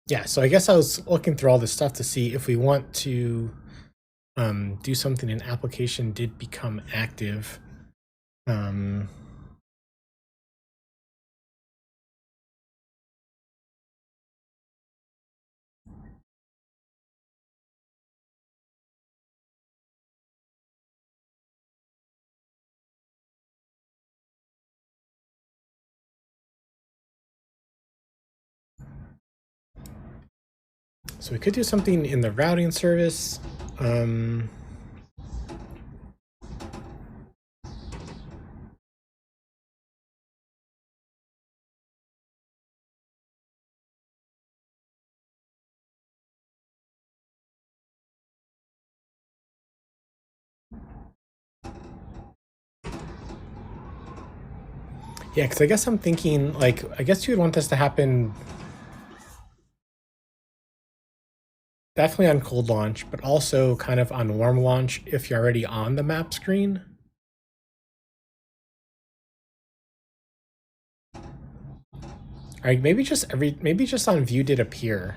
Yeah, so I guess I was looking through all this stuff to see if we want to do something an application did become active. So we could do something in the routing service. Yeah, because I guess I'm thinking, like, I guess you would want this to happen definitely on cold launch, but also kind of on warm launch if you're already on the map screen. All right, maybe just on view did appear.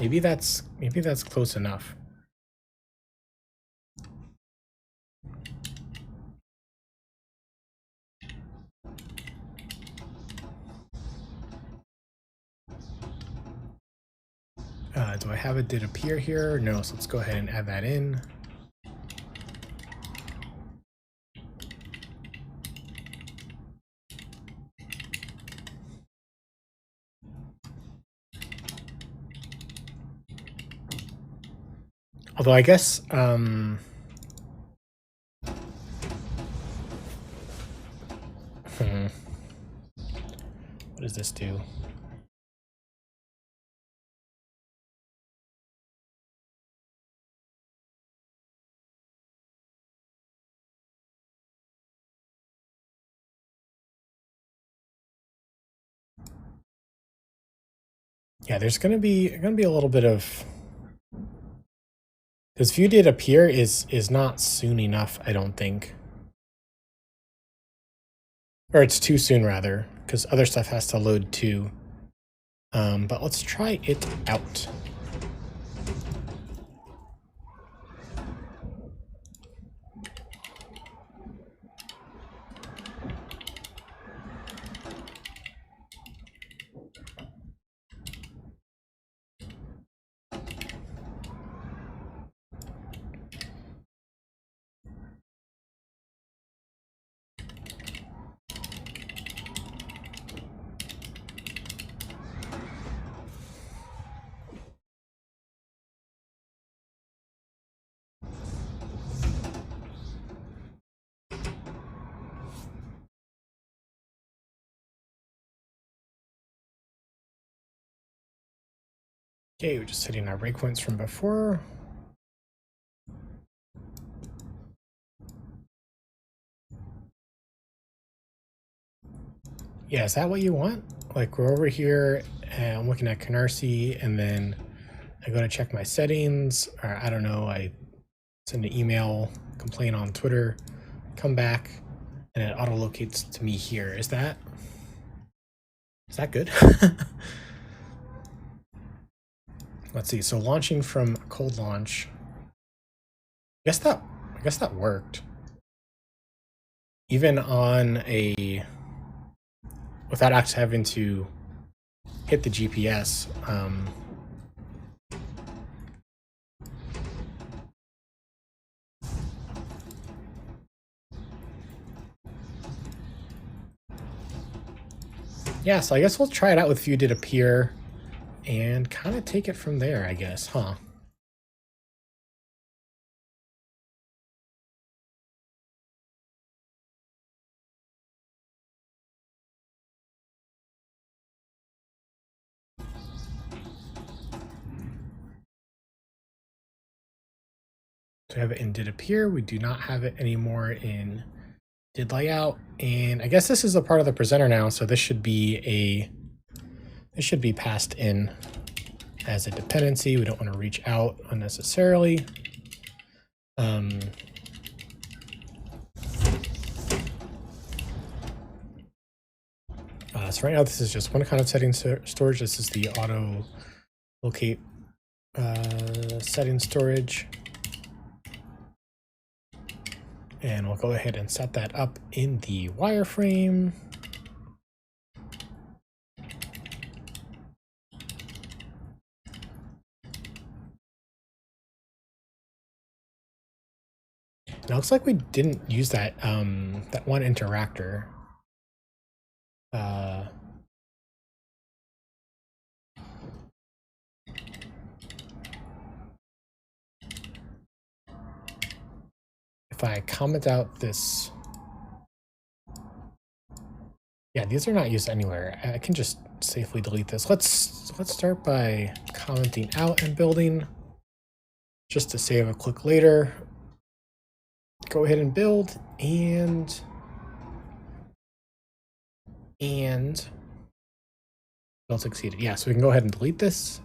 Maybe that's close enough. Do I have it did appear here? No, so let's go ahead and add that in. Although I guess what does this do? Yeah, there's gonna be a little bit of this view did appear is not soon enough, I don't think. Or it's too soon rather, because other stuff has to load too. But let's try it out. Okay, we're just hitting our breakpoints from before. Yeah, is that what you want? Like we're over here and I'm looking at Canarsie and then I go to check my settings, or I don't know, I send an email, complain on Twitter, come back, and it auto locates to me here. Is that good? Let's see. So launching from cold launch. I guess that worked. Even on a without actually having to hit the GPS. Yeah, so I guess we'll try it out with view did appear and kind of take it from there, I guess, huh? So we have it in did appear. We do not have it anymore in did layout. And I guess this is a part of the presenter now, so this should be passed in as a dependency. We don't want to reach out unnecessarily. So right now this is just one kind of setting storage. This is the auto locate setting storage. And we'll go ahead and set that up in the wireframe. It looks like we didn't use that that one interactor. If I comment out this, yeah, these are not used anywhere. I can just safely delete this. Let's start by commenting out and building, just to save a click later. Go ahead and build and build succeeded. Yeah, so we can go ahead and delete this.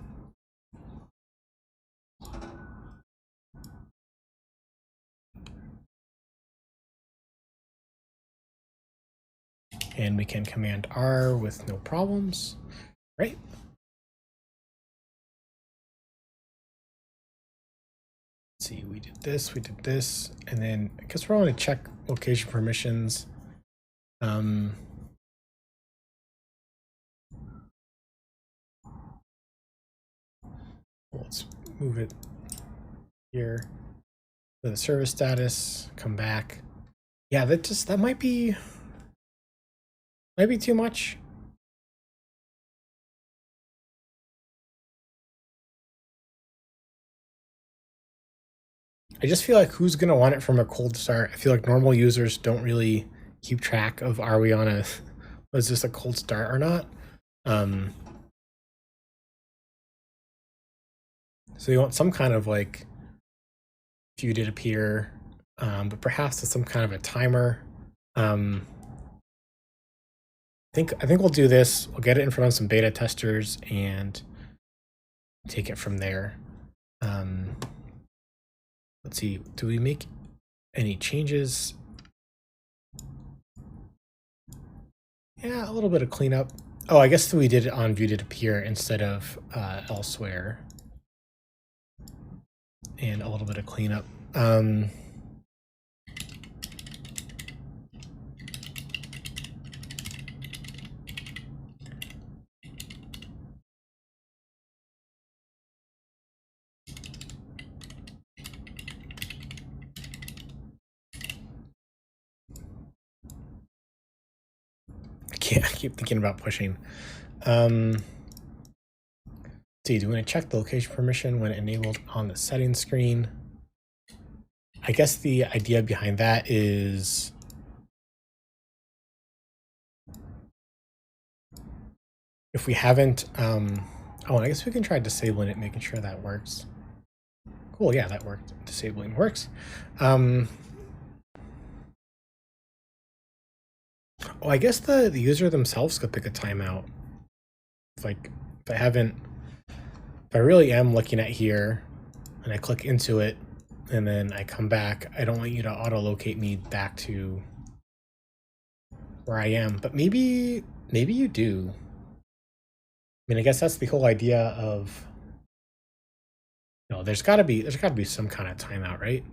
And we can Command R with no problems, right? Let's see, we did this, and then I guess we're going to check location permissions. Let's move it here. To the service status, come back. Yeah, that might be too much. I just feel like who's gonna want it from a cold start? I feel like normal users don't really keep track of are we on a was this a cold start or not. So you want some kind of like view did appear, but perhaps with some kind of a timer. I think we'll do this. We'll get it in front of some beta testers and take it from there. Let's see, do we make any changes? Yeah, a little bit of cleanup. Oh, I guess we did it on view did appear instead of elsewhere. And a little bit of cleanup. I keep thinking about pushing. See, do we want to check the location permission when enabled on the settings screen? I guess the idea behind that is if we haven't, oh, I guess we can try disabling it, making sure that works. Cool, yeah, that worked. Disabling works. Oh, I guess the user themselves could pick a timeout. Like, if I really am looking at here and I click into it and then I come back, I don't want you to auto-locate me back to where I am, but maybe you do. I mean, I guess that's the whole idea of, you know, there's gotta be some kind of timeout, right?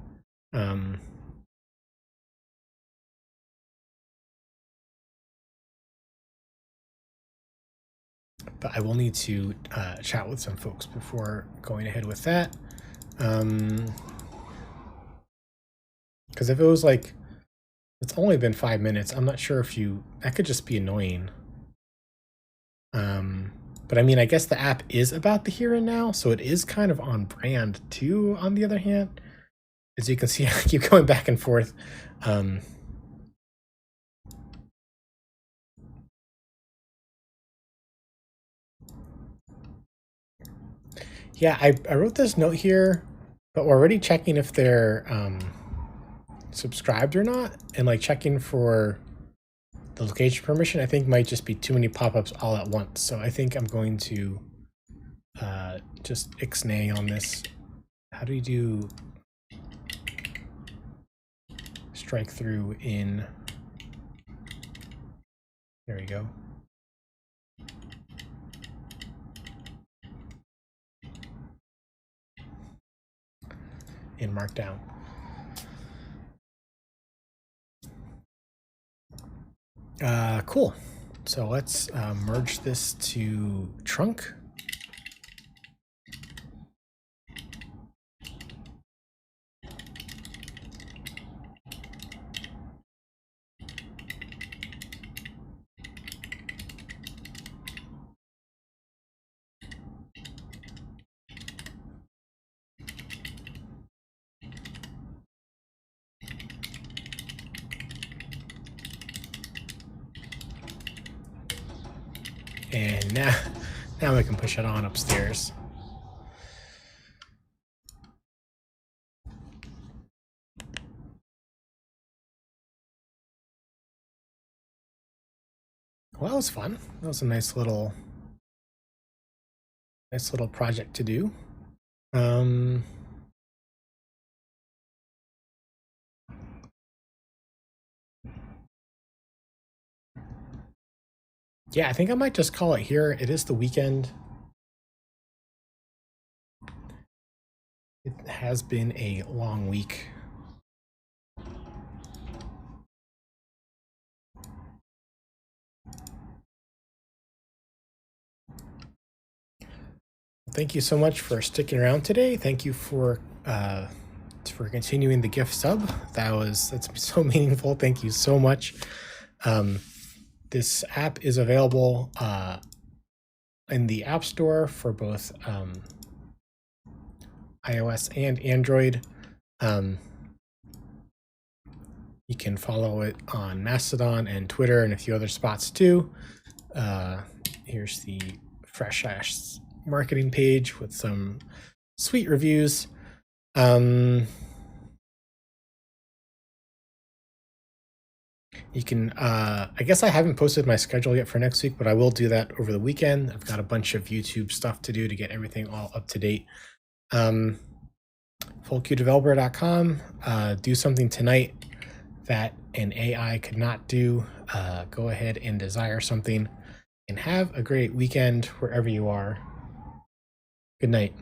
But I will need to chat with some folks before going ahead with that. Because if it was like, it's only been 5 minutes, I'm not sure if that could just be annoying. But I mean, I guess the app is about the here and now, so it is kind of on brand too, on the other hand. As you can see, I keep going back and forth. Yeah, I wrote this note here but we're already checking if they're subscribed or not, and like checking for the location permission, I think might just be too many pop-ups all at once. So I think I'm going to just ixnay on this. How do you do strike through in? There we go. In Markdown. Cool. So let's merge this to trunk. And now we can push it on upstairs. Well, that was fun. That was a nice little project to do. Yeah, I think I might just call it here. It is the weekend. It has been a long week. Thank you so much for sticking around today. Thank you for continuing the gift sub. That's so meaningful. Thank you so much. This app is available in the App Store for both iOS and Android. You can follow it on Mastodon and Twitter and a few other spots too. Here's the Fresh Ash marketing page with some sweet reviews. You can, I guess I haven't posted my schedule yet for next week, but I will do that over the weekend. I've got a bunch of YouTube stuff to do to get everything all up to date. FullQDeveloper.com. Do something tonight that an AI could not do. Go ahead and desire something, and have a great weekend wherever you are. Good night.